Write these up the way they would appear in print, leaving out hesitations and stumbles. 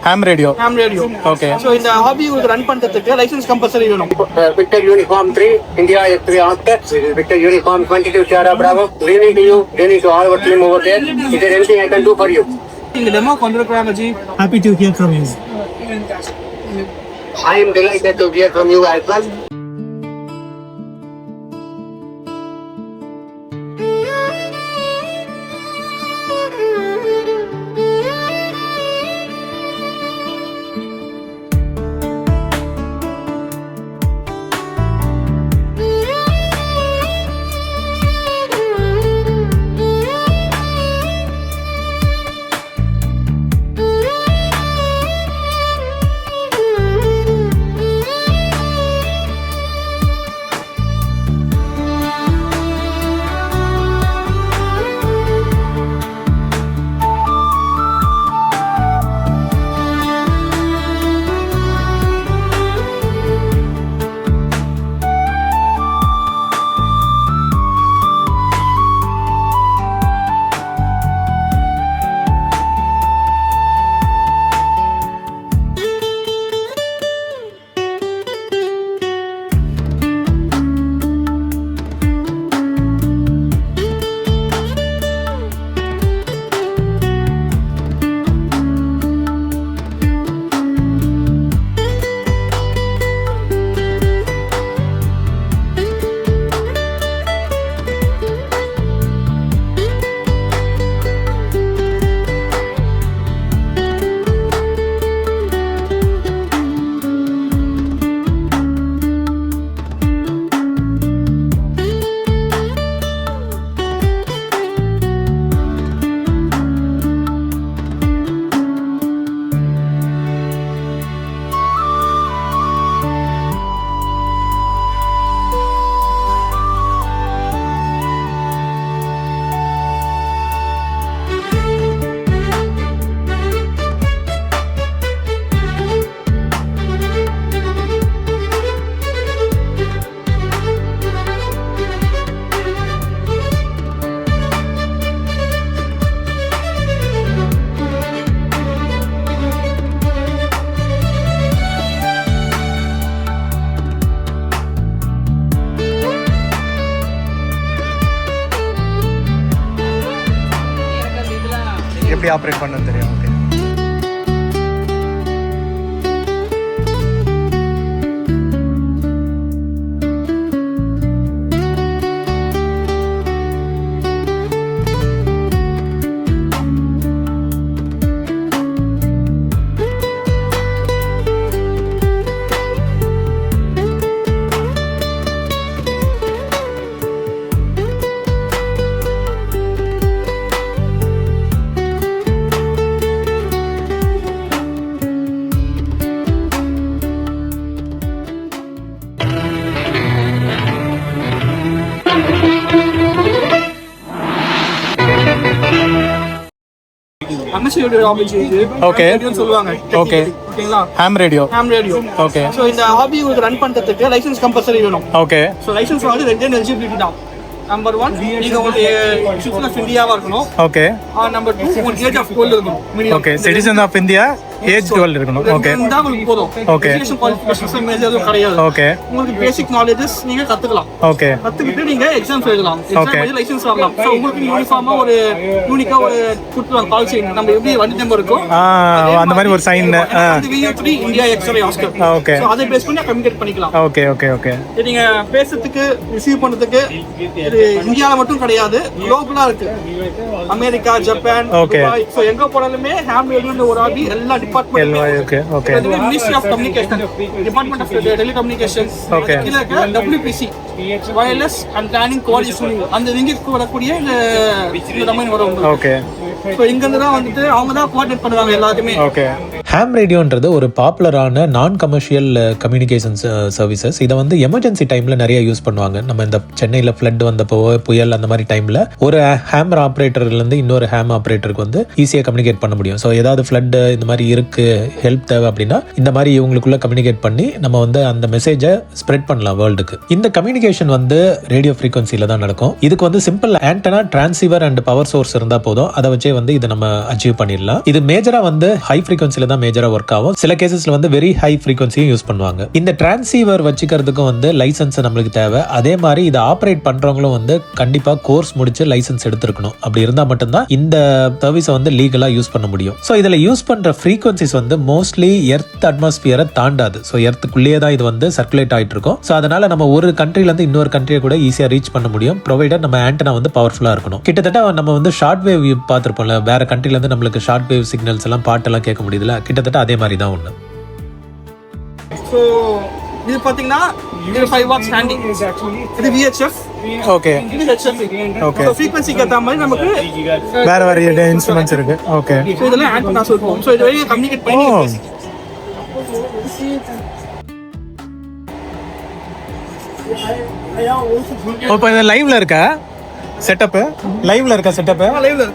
Ham radio. Ham radio. Okay. So இந்த hobby உங்களுக்கு run பண்றதுக்கு லைசென்ஸ் கம்பல்சரி வேணும். Victor Uniform 3, India X3 Oscar. This is Victor Uniform 22 Sierra Bravo. Leaving to you, leaving to all our team over there. Is there anything I can do for you? இந்த demo கொண்டிருக்காங்க G. Happy to hear from you. I am delighted to hear from you as well. எப்படி operate பண்ண தெரியும். Okay. MSC இது Okay. ரேடியோன்னு சொல்லுவாங்க. Okay. ஓகேங்களா? Ham radio. Ham radio. Okay. So இந்த hobby உங்களுக்கு ரன் பண்றதுக்கு லைசென்ஸ் கம்பல்சரி வேணும். Okay. So லைசென்ஸ் வந்து ரெண்டு எலிஜிபிலிட்டி தான். நம்பர் 1 நீங்க உங்களுக்கு சிட்டிசன் ஆஃப் இந்தியாவா இருக்கணும். Okay. நம்பர் 2 உங்களுக்கு ஏஜ் ஆஃப் 12 இருக்கணும். minimum. Okay. Citizen of India, age 12 இருக்கணும். Okay. ரெண்டு உங்களுக்கு போதும். Okay. எஜுகேஷன் குவாலிஃபிகேஷன்ஸ் மேஜர் எதுவும் கிடையாது. Okay. உங்களுக்கு பேசிக் நாலேஜஸ் நீங்க கத்துக்கலாம். Okay. கத்துக்கிட்டு நீங்க எக்ஸாம்ஸ் எழுதலாம். எக்ஸாம் எழுதி லைசென்ஸ் வாங்கலாம். சோ உங்களுக்கு யூனிஃபார்மா ஒரு யூனிக்கா ஒரு கொடுத்துருவாங்க கால் சைன். நம்ம எப்படி வண்டி நம்பர் இருக்கோ அந்த மாதிரி ஒரு sign. VU3 India x-ray Oscar. Okay. So அதை பேஸ் பண்ணி கம்யூனிகேட் பண்ணிக்கலாம். Okay, okay, okay. நீங்க பேசுறதுக்கு ரிசீவ் பண்றதுக்கு இது இந்தியால மட்டும் கிடையாது, குளோபலா இருக்கு. அமெரிக்கா, ஜப்பான், துபாய், சோ எங்க போனாலுமே ஹாம் ரேடியோன்னு ஒரு ஆபி எல்லா டிபார்ட்மென்ட்லயும் Okay, okay. அது ministry of communication, department of telecommunications, Okay. கீழ இருக்க WPC, wireless and planning coordination, அந்த லிங்க்கு வரக்கூடிய இந்த டொமைன் வரும் உங்களுக்கு. Okay. சோ இங்க இருந்து தான் வந்துட்டு அவங்க தான் கோஆர்டினேட் பண்ணுவாங்க எல்லாத்தையுமே. Okay. ஹாம் ரேடியோன்றது ஒரு பாப்புலரான நான் கமர்ஷியல் கம்யூனிகேஷன் சர்வீசஸ். இதை வந்து எமர்ஜென்சி டைம்ல நிறைய யூஸ் பண்ணுவாங்க. நம்ம இந்த சென்னையில் ஃப்ளட் வந்தப்போ, புயல் அந்த மாதிரி டைம்ல ஒரு ஹேம் ஆப்ரேட்டர்லேருந்து இன்னொரு ஹேம் ஆப்ரேட்டருக்கு வந்து ஈஸியாக கம்யூனிகேட் பண்ண முடியும். ஸோ ஏதாவது ஃப்ளட் இந்த மாதிரி இருக்கு, ஹெல்ப் தேவை அப்படின்னா இந்த மாதிரி இவங்களுக்குள்ள கம்யூனிகேட் பண்ணி நம்ம வந்து அந்த மெசேஜை ஸ்ப்ரெட் பண்ணலாம் வேர்ல்டுக்கு. இந்த கம்யூனிகேஷன் வந்து ரேடியோ ஃப்ரீக்வன்சியில் தான் நடக்கும். இதுக்கு வந்து simple antenna, transceiver and power source இருந்தால் போதும். அதை வச்சே வந்து இதை நம்ம அச்சீவ் பண்ணிடலாம். இது மேஜரா வந்து ஹை ஃப்ரீக்வன்சியில் தான் தான் மேஜரா ஒர்க் ஆகும். சில கேசஸ்ல வந்து வெரி ஹை ஃப்ரீக்வன்சியும் யூஸ் பண்ணுவாங்க. இந்த டிரான்சீவர் வச்சுக்கிறதுக்கும் வந்து லைசன்ஸ் நம்மளுக்கு தேவை. அதே மாதிரி இதை ஆப்ரேட் பண்றவங்களும் வந்து கண்டிப்பா கோர்ஸ் முடிச்சு லைசன்ஸ் எடுத்திருக்கணும். அப்படி இருந்தா மட்டும்தான் இந்த சர்வீஸை வந்து லீகலா யூஸ் பண்ண முடியும். ஸோ இதுல யூஸ் பண்ற ஃப்ரீக்வன்சிஸ் வந்து மோஸ்ட்லி எர்த் அட்மாஸ்பியரை தாண்டாது. ஸோ எர்த்துக்குள்ளேயே தான் இது வந்து சர்க்குலேட் ஆயிட்டு இருக்கும். ஸோ அதனால நம்ம ஒரு கண்ட்ரில இருந்து இன்னொரு கண்ட்ரியை கூட ஈஸியா ரீச் பண்ண முடியும், ப்ரொவைடர் நம்ம ஆண்டனா வந்து பவர்ஃபுல்லா இருக்கணும். கிட்டத்தட்ட நம்ம வந்து ஷார்ட் வேவ் பார்த்திருப்போம்ல, வேற கண்ட்ரில இருந்து நம்மளுக்கு ஷார்ட் வேவ் சிக்னல்ஸ் எல்லாம் பாட்டெல்லாம் கேட்க முடியுதுல, கிட்டத்தட்ட அதே மாதிரி தான் ஒண்ணு. ஸோ இது பார்த்தீங்கன்னா இது 5 வாட்ஸ் ஹேண்டிங், இது VHF, ஓகே இது HF. Okay. ஸோ ஃப்ரீக்வன்சிக்கு ஏற்ற மாதிரி நமக்கு வேற வேற இன்ஸ்ட்ருமெண்ட்ஸ் இருக்கு. ஓகே ஸோ இதெல்லாம் ஆண்டனாஸ் இருக்கும். ஸோ இது வரைக்கும் கம்யூனிகேட் பண்ணி ஓ இப்போ இது லைவ்ல இருக்கா செட்டப்? லைவ்ல இருக்கா செட்டப்? லைவ்ல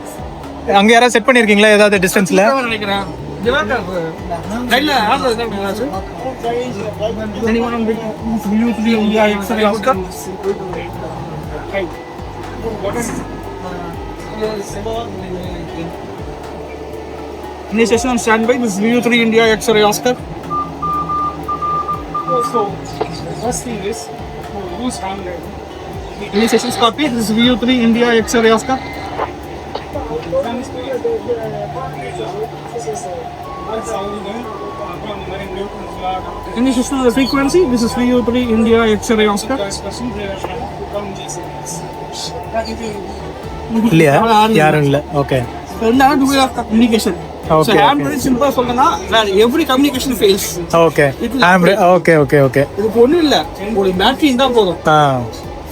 அங்க யாராவது செட் பண்ணிருக்கீங்களா ஏதாவது டிஸ்டன்ஸ்ல? நினைக்கிறேன். கையில் ஆர்டர் இருக்கா sir? India X-ray Oscar. Initiation on standby. This is VU3 India X-ray Oscar. Initiation copy. This is VU3 India X-ray Oscar. Initiation of the frequency. This is VU3 India X-ray Oscar. இல்லையா? யாரும் இல்ல. Okay ரெண்டாவது two way of communication. Okay, So Android சிம்பிளா சொல்லணும்னா every communication fails. Okay okay okay okay இதுக்கு ஒண்ணும் இல்ல, ஒரு பேட்டரி இருந்தா போதும்.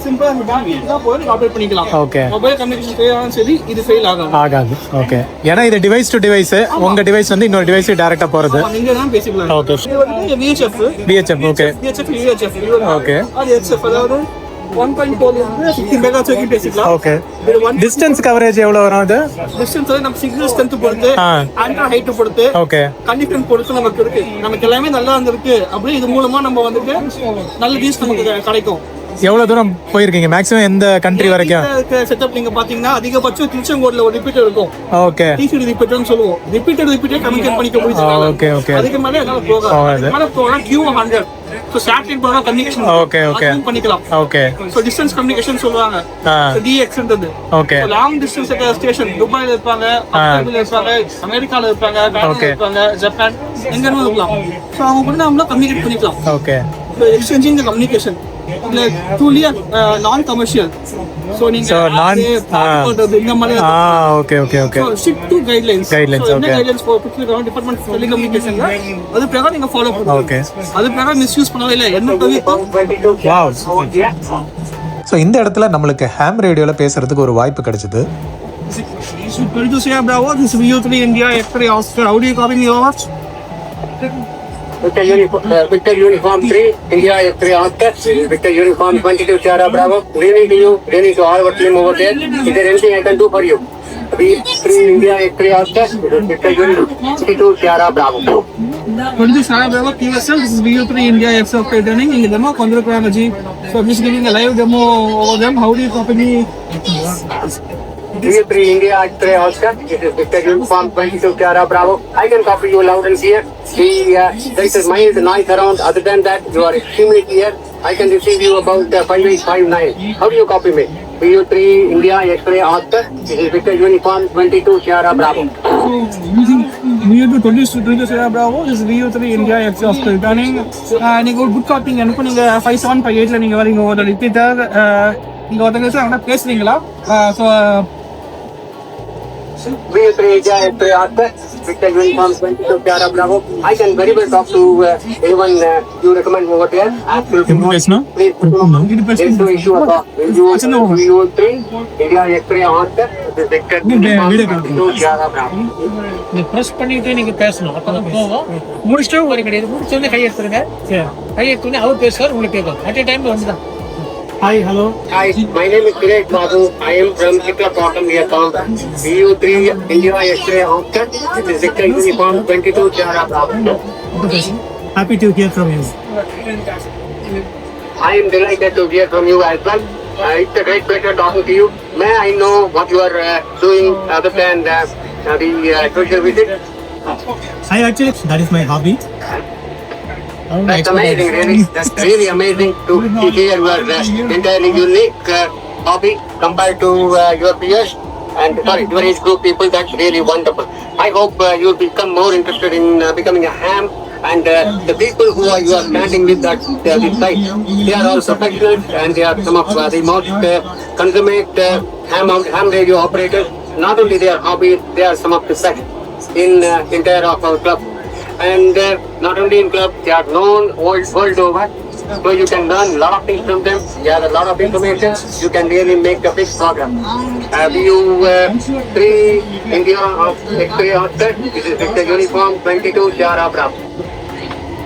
சிம்பிளா இந்த பேட்டரி இருந்தா போதும், ஆப்ரேட் பண்ணிக்கலாம். ஓகே மொபைல் கம்யூனிகேஷன் ஃபெயில் ஆனாலும் சரி, இது ஃபெயில் ஆகாது. ஓகே ஏன்னா இது டிவைஸ் டு டிவைஸ், உங்க டிவைஸ் வந்து இன்னொரு டிவைஸ் டைரக்டா போறது. நீங்க தான் பேசிக்கலாம். ஓகே இது வந்து VHF ஓகே ஓகே அது HF, அதாவது 1.4 இருந்து 50 மெகா வரைக்கும் பேசிக்கலாம். ஓகே டிஸ்டன்ஸ் கவரேஜ் எவ்வளவு வரும் அது? டிஸ்டன்ஸ் வந்து நம்ம சிக்னல் ஸ்ட்ரென்த் பொறுத்து, ஆண்டனா ஹைட் பொறுத்து, ஓகே கண்டிஷன் பொறுத்து நமக்கு இருக்கு. நமக்கு எல்லாமே நல்லா இருந்திருக்கு அப்படி இது மூலமா நம்ம வந்துட்டு நல்ல ரீச் நமக்கு கிடைக்கும். எவ்வளவு தூரம் போயிருக்கீங்க மேக்ஸிமம் எந்த கண்ட்ரி வரைக்கும்? செட்டப் நீங்க பாத்தீங்கன்னா அதிகபட்சம் திருச்செங்கோட்ல ஒரு ரிப்பீட்டர் இருக்கும். ஓகே டிசிடி ரிப்பீட்டர்னு சொல்லுவோம். ரிப்பீட்டர் கம்யூனிகேட் பண்ணிக்க முடியும். ஓகே ஓகே அதுக்கு மேல என்னால போகலாம். Q100 சோ சாட்டிலைட் போனா கம்யூனிகேஷன் ஓகே ஓகே பண்ணிக்கலாம். ஓகே சோ டிஸ்டன்ஸ் கம்யூனிகேஷன் சொல்லுவாங்க. DXன்றது ஓகே லாங் டிஸ்டன்ஸ் ஸ்டேஷன் துபாயில இருப்பாங்க, அபுதாபில இருப்பாங்க, அமெரிக்கால இருப்பாங்க, கனடால இருப்பாங்க, ஜப்பான் எங்கன்னு இருக்கலாம். சோ அவங்க கூட நாம கம்யூனிகேட் பண்ணிக்கலாம். Okay So exchanging the communication like truly non-commercial. So இந்த மாதிரி okay okay okay so stick to guidelines. Guidelines, okay. Guidelines for department of telecommunication அது பிரகாரம் நீங்க ஃபாலோ பண்ணுங்க. ஓகே அது பிரகாரம் மிஸ்யூஸ் பண்ணவே இல்லை. என்ன தவிர்த்து வாவ். ஸோ இந்த இடத்துல நம்மளுக்கு ஹேம் ரேடியோவில் பேசுறதுக்கு ஒரு வாய்ப்பு கிடைச்சது. to say Bravo, this is VU3 India X-ray Oscar. How do you copy me over? Victor Uniform 3, India X-ray Oscar. Victor Uniform 22 Sierra Bravo. Leaving to you, leaving to all our team over there. Is there anything I can do for you? V3 India X-ray Oscar. Victor Uniform 22 Sierra Bravo. 22 Sierra Bravo QSL. This is VU3 India X-ray training. In the demo, Kondrakranaji. So I'm just giving a live demo over them. How do you copy me? V3 India X-ray Oscar. This is Victor Uniform 22 Sierra Bravo. I can copy you loud and clear. There is mild noise around. Other than that, you are extremely clear. I can receive you about 5859. How do you copy me? VU3 India X-ray Oscar. This is Victor Uniform 22 Sierra Bravo. Using VU2 Sierra Bravo. This is VU3 India X-ray Oscar returning. நீங்க ஒரு good copying அனுப்ப நீங்க 5758ல நீங்க வரீங்க. ஒரு repeater நீங்க ஒருத்தங்க பேசுறீங்களா? So V3 India X-ray Oscar. Victor Uniform 22 Sierra Bravo. I can very well talk to anyone you recommend over there. Absolutely. Please put there's no issue at all. VU3 India X-ray Oscar. This is Victor Uniform 22 Sierra Bravo. நீங்க press பண்ணிட்டு நீங்க பேசணும். அப்பதான் போவோம். முடிச்சிட்டு ஒரு கிடையாது. முடிச்சோடனே கை எடுத்துருங்க. கை எடுத்தோடனே அவர் பேசுவார், உங்களுக்கு கேட்கும். அட் டைம்ல வந்துதான். Hi, hello. Hi, my name is Kiresh Babu. I am from Chitlapatam, Vietnam. VU3 India X-ray Oscar. This is Victor Uniform 22 Sierra Bravo. Happy to hear from you. I am delighted to hear from you as well. It's a great pleasure talking to you. May I know what you are doing other than the social visit? Actually, that is my hobby. That's amazing, really. That's really amazing to hear your entirely unique hobby compared to your peers. And sorry, your age group people, that's really wonderful. I hope you'll become more interested in becoming a ham. And the people who you are standing with at this site, they are all professionals and they are some of the most consummate ham radio operators. Not only their hobbies, they are some of the best in entire of our club. And not only in club, they are known world over. So you can learn a lot of things from them. You have a lot of information. You can really make a big program. You three India of X-ray outfit. This is Victor Uniform 22 Shara Bravo.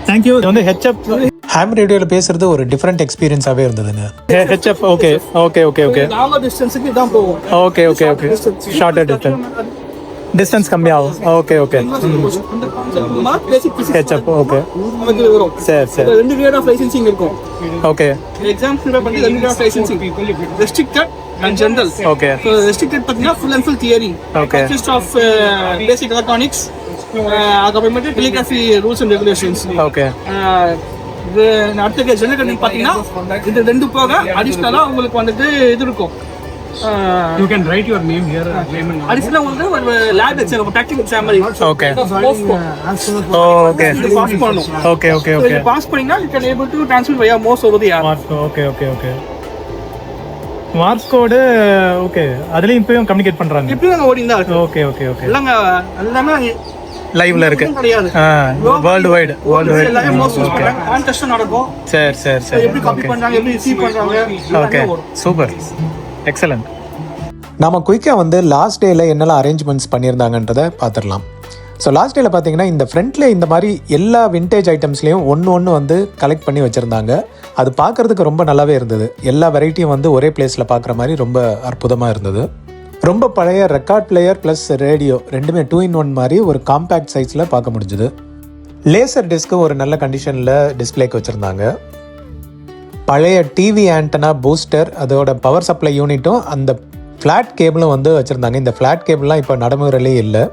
Thank you. இது வந்து HF ham ரேடியோவில் பேசுறது ஒரு different எக்ஸ்பீரியன்ஸாகவே இருந்ததுங்க. HF okay okay okay okay longer டிஸ்டன்ஸுக்கு இதான் போகும். Okay okay okay shorter distance கம்மியாகும். ஓகே ஓகே ஹெச்எப் ஓகே வரும். சரி சரி ரெண்டு கிரேட் ஆஃப் லைசென்சிங் இருக்கும். ஓகே எக்ஸாம்ஸ் பண்ணி ரெண்டு grade of licensing, restricted and general. Okay so restricted பார்த்தீங்கன்னா full and full theory. Okay. Consist of basic electronics, அதுக்கப்புறமேட்டு telegraphy rules and regulations. Okay அடுத்த ஜெனரல் பார்த்தீங்கன்னா இது ரெண்டு போக அடிஷ்னலாக உங்களுக்கு வந்துட்டு இது இருக்கும். You can write your name here. அடிஷ்னலாக உங்களுக்கு ஒரு லேப் எக்ஸாம், ப்ராக்டிகல் எக்ஸாம் மாதிரி. ஓகே ஓகே இது பாஸ் பண்ணணும். ஓகே ஓகே ஓகே பாஸ் பண்ணீங்கன்னா you can able to transfer via most over the air. Okay okay okay Morse code okay அதுலயும் இப்பயும் communicate பண்றாங்க. இப்படி நாங்கள் ஓடிட்டு தான் இருக்கோம். ஓகே ஓகே ஓகே இல்லைங்க எல்லாமே லைவ்ல இருக்கு. கிடையாது. வேர்ல்டு வைடு எல்லாமே மோஸ்ட் யூஸ் பண்றாங்க. கான்டெஸ்ட் நடக்கும். சரி சரி சரி எப்படி காப்பி பண்றாங்க, எப்படி ரிசீவ் பண்றாங்க, ஓகே சூப்பர் எக்ஸலண்ட். நம்ம குயிக்காக வந்து லாஸ்ட் டேயில் என்னெல்லாம் அரேஞ்ச்மெண்ட்ஸ் பண்ணியிருந்தாங்கன்றதை பார்த்துடலாம். ஸோ லாஸ்ட் டேயில் பார்த்தீங்கன்னா இந்த ஃப்ரண்ட்டில் இந்த மாதிரி எல்லா விண்டேஜ் ஐட்டம்ஸ்லேயும் ஒன்று வந்து கலெக்ட் பண்ணி வச்சுருந்தாங்க. அது பார்க்குறதுக்கு ரொம்ப நல்லாவே இருந்தது. எல்லா வெரைட்டியும் வந்து ஒரே பிளேஸில் பார்க்குற மாதிரி ரொம்ப அற்புதமாக இருந்தது. ரொம்ப பழைய ரெக்கார்ட் பிளேயர் ப்ளஸ் ரேடியோ ரெண்டுமே 2-in-1 மாதிரி ஒரு காம்பேக்ட் சைஸில் பார்க்க முடிஞ்சுது. லேசர் டிஸ்க்கு ஒரு நல்ல கண்டிஷனில் டிஸ்பிளேக்கு வச்சுருந்தாங்க. பழைய டிவி ஆண்டனா பூஸ்டர், அதோட பவர் சப்ளை யூனிட்டும் அந்த ஃப்ளாட் கேபிளும் வந்து வச்சுருந்தாங்க. இந்த ஃப்ளாட் கேபிள்லாம் இப்போ நடைமுறையிலே இல்லை.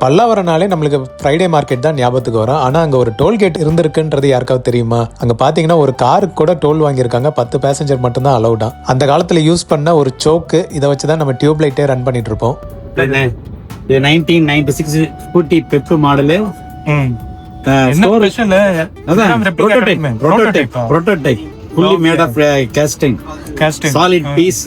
பல்லாவரனாலே நம்மளுக்கு ஃப்ரைடே மார்க்கெட் தான் ஞாபகத்துக்கு வரும். ஆனால் அங்கே ஒரு டோல்கேட் இருந்திருக்குன்றது யாருக்காவது தெரியுமா? அங்கே பார்த்தீங்கன்னா ஒரு காருக்கு கூட டோல் வாங்கியிருக்காங்க. 10 பேசஞ்சர் மட்டும்தான் அலௌடா. அந்த காலத்தில் யூஸ் பண்ண ஒரு சோக்கு, இதை வச்சு தான் நம்ம டியூப் லைட்டே ரன் பண்ணிட்டு இருப்போம். 1996 scooty Pep model. Prototype fully made of casting solid piece.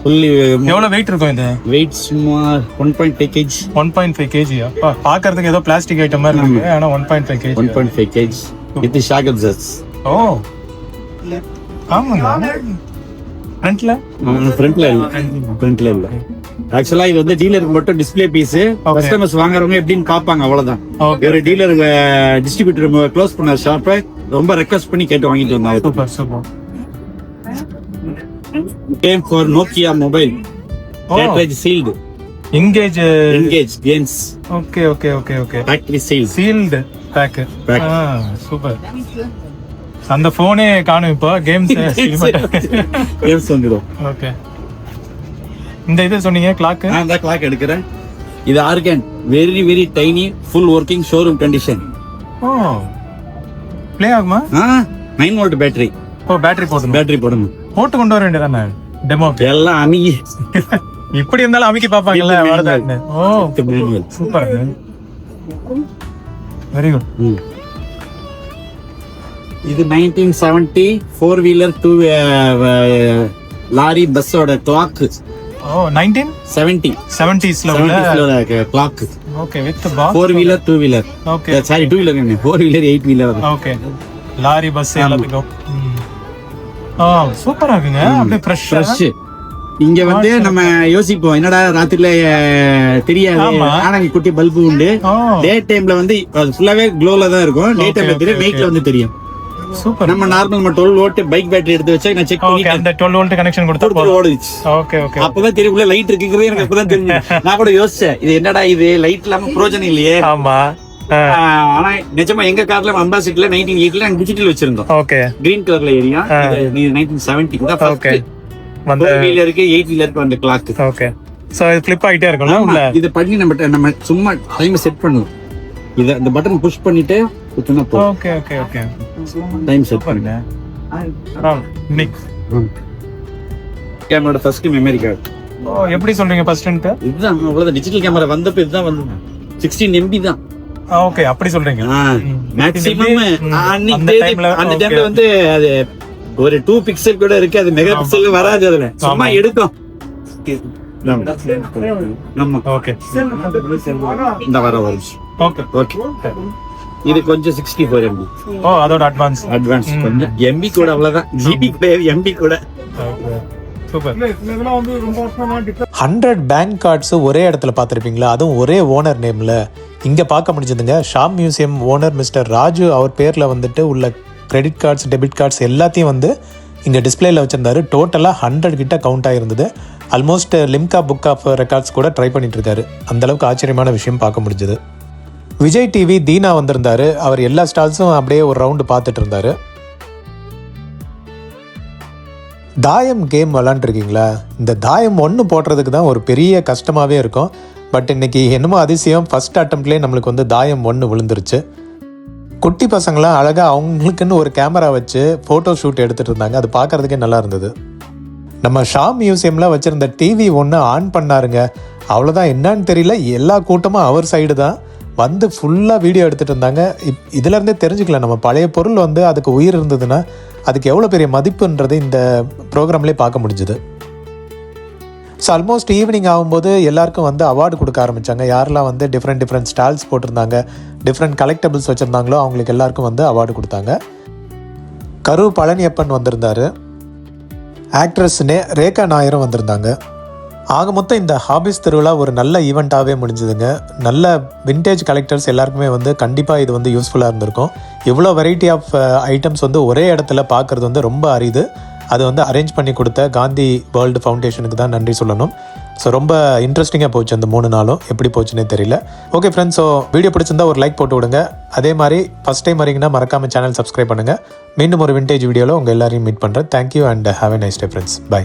fully எவ்வளவு வெயிட் இருக்கும் இது? weight சுமார் 1.5 kg. 1.5 kg. அப்பா பார்க்கிறதுக்கு ஏதோ பிளாஸ்டிக் ஐட்டம் மாதிரி இருக்கு. ஆனா 1.5 kg. 1.5 kg with the shock absorbers. ஓ ஆமாங்க. ஃப்ரண்ட்ல இல்ல. ஆக்சுவலா இது வந்து டீலருக்கு மட்டும் டிஸ்ப்ளே பீஸ். கஸ்டமர்ஸ் வாங்குறவங்க எப்படின்னு பாப்பாங்க, அவ்வளவுதான். ஒரு டீலர் டிஸ்ட்ரிபியூட்டர் க்ளோஸ் பண்ண ஷாப்பை ரொம்ப ரெக்வெஸ்ட் பண்ணி கேட்டு வாங்கிட்டு வந்தாங்க. Super super. Came for Nokia mobile. Cartridge sealed. Engage games. Okay okay okay okay. Factory sealed. Sealed pack. Super. அந்த போனே காணும் இப்போ. கேம்ஸ் வந்துடும். ஓகே. இந்த இது சொன்னீங்க கிளாக். அந்த கிளாக் எடுக்கிறேன். இது organ, very very tiny, full working, showroom condition. ஓ ப்ளே ஆகுமா? 9 volt பேட்டரி. ஓ பேட்டரி போடணும். போட்டு கொண்டு வர வேண்டியதானே டெமோ? எல்லாம் அமுகி இப்படி இருந்தாலும் அமுக்கி பாப்பாங்கல்ல வரதான்னு. ஓ சூப்பர், வெரி குட். இது 1970 4 வீலர் 2 லாரி பஸ்ஸோட கிளாக். ஓ 1970s உள்ள clock. Okay with box. 4 wheeler 2 wheeler. Okay sorry 2 wheeler இல்ல, 4 wheeler 8 wheeler. Okay lorry bus எல்லாத்துக்கும். சூப்பரா இருக்குங்க. அப்படியே ஃப்ரெஷ். இங்க வந்து நம்ம யோசிப்போம் என்னடா ராத்திரில தெரியாது, ஆனா குட்டி பல்பு உண்டு. டே டைம்ல வந்து ஃபுல்லாவே க்ளோல தான் இருக்கும். டே டைம்ல தெரியும், நைட்ல வந்து தெரியும். சூப்பர். நம்ம நார்மல் 12 வோல்ட் பைக் பேட்டரி எடுத்து வச்சா நான் செக் பண்ணி அந்த 12 வோல்ட் கனெக்ஷன் கொடுத்தா ஓடுச்சு. Okay okay. அப்பதான் தெரியும் உள்ள லைட் இருக்குங்கிறது எனக்கு அப்பதான் தெரியும். நான் கூட யோசிச்சேன் இது என்னடா இது லைட் இல்லாம பிரயோஜனம் இல்லையே. ஆமா. ஆனா நிஜமா எங்க கார்ல அம்பாசிடர்ல 1980 நாங்க டிஜிட்டல் வச்சிருந்தோம். ஓகே கிரீன் கலர்ல ஏரியா. இது 1970 தான் ஓகே. ஃபர்ஸ்ட் 4 வீலருக்கு 8 வீலருக்கு வந்த கிளாக். ஓகே ஸோ இது ஃபிளிப் ஆகிட்டே இருக்கும்ல உள்ள. இது பண்ணி நம்ம சும்மா டைம் செட் பண்ணுவோம். இத இந்த பட்டன் புஷ் பண்ணிட்டு குத்துனா போதும். Okay okay okay. Time set பண்ணுங்க. யூனிக். கேமரோட ஃபர்ஸ்ட் மெமரி கார்டு. ஓ எப்படி சொல்றீங்க ஃபர்ஸ்ட்ன்ட்டு? இதுதான் அவ்வளவுதான். டிஜிட்டல் கேமரா வந்தப்ப இதுதான் வந்து 16 MB தான். ஓகே அப்படி சொல்றீங்க. மேக்ஸிமம் அந்த டைம்ல வந்து அது ஒரு 2 பிக்சல் கூட இருக்கு. அது மெகா பிக்சல் வராது. அதுல சும்மா எடுக்கும். நம்ம ஓகே இந்த வர வரும். Okay okay. இது கொஞ்சம் 64 MB. ஓ அதோட அட்வான்ஸ் கொஞ்சம் MB கூட அவ்வளவுதான். GB கிடையாது, MB கூட. சூப்பர். 100 பேங்க் கார்ட்ஸ் ஒரே இடத்துல பார்த்துருப்பீங்களா, அதுவும் ஒரே ஓனர் நேமில். இங்கே பார்க்க முடிஞ்சதுங்க. Sham museum owner mister Raju அவர் பேரில் வந்துட்டு உள்ள கிரெடிட் கார்ட்ஸ் டெபிட் கார்ட்ஸ் எல்லாத்தையும் வந்து இங்கே டிஸ்பிளேல வச்சுருந்தாரு. டோட்டலாக 100 கிட்ட கவுண்ட் ஆகிருந்தது. Almost Limca book of records கூட ட்ரை பண்ணிட்டு இருக்காரு. அந்தளவுக்கு ஆச்சரியமான விஷயம் பார்க்க முடிஞ்சது. விஜய் டிவி தீனா வந்திருந்தாரு. அவர் எல்லா ஸ்டால்ஸும் அப்படியே ஒரு ரவுண்டு பார்த்துட்டு இருந்தாரு. தாயம் கேம் விளாண்டுருக்கீங்களா? இந்த தாயம் ஒன்று போடுறதுக்கு தான் ஒரு பெரிய கஷ்டமாகவே இருக்கும். பட் இன்னைக்கு என்னமோ அதிசயம், ஃபர்ஸ்ட் அட்டம்ப்ட்லேயே நம்மளுக்கு வந்து தாயம் 1 விழுந்துருச்சு. குட்டி பசங்களாம் அழகாக அவங்களுக்குன்னு ஒரு கேமரா வச்சு ஃபோட்டோ ஷூட் எடுத்துகிட்டு இருந்தாங்க. அது பார்க்குறதுக்கே நல்லா இருந்தது. நம்ம ஷாம் மியூசியமில் வச்சுருந்த டிவி 1 ஆன் பண்ணாருங்க. அவ்வளோதான், என்னன்னு தெரியல, எல்லா கூட்டமும் அவர் சைடு தான் வந்து ஃபுல்லாக வீடியோ எடுத்துகிட்டு இருந்தாங்க. இதிலேருந்தே தெரிஞ்சுக்கலாம் நம்ம பழைய பொருள் வந்து அதுக்கு உயிர் இருந்ததுன்னா அதுக்கு எவ்வளோ பெரிய மதிப்புன்றது இந்த ப்ரோக்ராம்லேயே பார்க்க முடிஞ்சுது. ஸோ ஆல்மோஸ்ட் ஈவினிங் ஆகும்போது எல்லாருக்கும் வந்து அவார்டு கொடுக்க ஆரம்பித்தாங்க. யாரெல்லாம் வந்து டிஃப்ரெண்ட் ஸ்டால்ஸ் போட்டிருந்தாங்க, டிஃப்ரெண்ட் கலெக்டபிள்ஸ் வச்சுருந்தாங்களோ அவங்களுக்கு எல்லாருக்கும் வந்து அவார்டு கொடுத்தாங்க. கரு பழனியப்பன் வந்திருந்தார். ஆக்ட்ரஸ் ரேகா நாயரும் வந்திருந்தாங்க. ஆக மொத்தம் இந்த ஹாபிஸ் திருவிழா ஒரு நல்ல ஈவெண்ட்டாகவே முடிஞ்சுதுங்க. நல்ல விண்டேஜ் கலெக்டர்ஸ் எல்லாருக்குமே வந்து கண்டிப்பாக இது வந்து யூஸ்ஃபுல்லாக இருந்திருக்கும். இவ்வளோ வெரைட்டி ஆஃப் ஐட்டம்ஸ் வந்து ஒரே இடத்துல பார்க்குறது வந்து ரொம்ப அரிது. அது வந்து அரேஞ்ச் பண்ணி கொடுத்த காந்தி வேர்ல்டு ஃபவுண்டேஷனுக்கு தான் நன்றி சொல்லணும். ஸோ ரொம்ப இன்ட்ரெஸ்டிங்காக போச்சு அந்த 3 நாளும். எப்படி போச்சுன்னே தெரியல. ஓகே ஃப்ரெண்ட்ஸ், ஸோ வீடியோ பிடிச்சிருந்தா ஒரு லைக் போட்டு விடுங்க. அதே மாதிரி ஃபஸ்ட் டைம் வரீங்கன்னா மறக்காமல் சேனல் சப்ஸ்கிரைப் பண்ணுங்கள். மீண்டும் ஒரு விண்டேஜ் வீடியோவில் உங்கள் எல்லாரையும் மீட் பண்ணுறேன். Thank you and have a nice day friends. By.